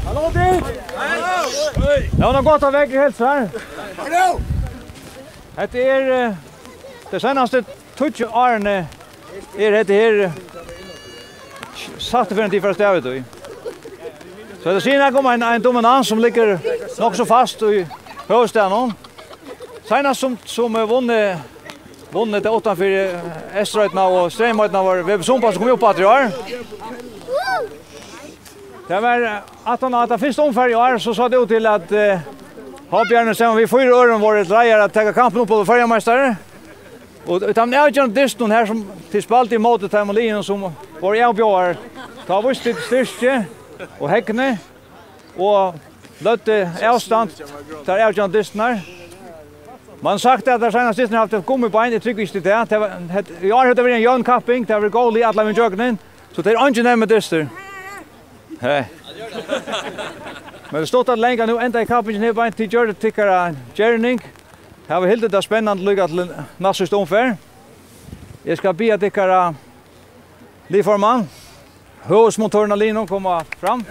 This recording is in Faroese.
Hallå dit! Det var något gott av väg i hälsar. Det det senaste 20 åren det här satt för en tid för stävet då. Så det sen kommer en dominans som ligger nog så fast i huvudstaden. Senast som vunnit det 8 för Eströjtna och Strömöjtna var Websumpa som kom upp att i år. Det var att det finns ungefär i år så sa det ut till att Habjärnen sen vi 4 år varit drejer att ta kampen upp på förjamästare. Och utan jag gör det någon här som till spalt i mot Tamolin som var jag bjöd ta visst det styrke och häckne och lötte avstånd där jag gör det snär. Man sagt att det senaste tiden haft ett gummibein, jag tycker inte det. Jag har hört en jämn kapping, det var goal i alla min jögnen. Så det är inte nämnt dyster. Hej. Men det står att länge nu ända i kappingen här bein till gör det tycker Jerning. Här var helt det spännande lycka till nästa stomfär. Jag ska be att tycker Liforman. Husmotorerna linjen komma fram.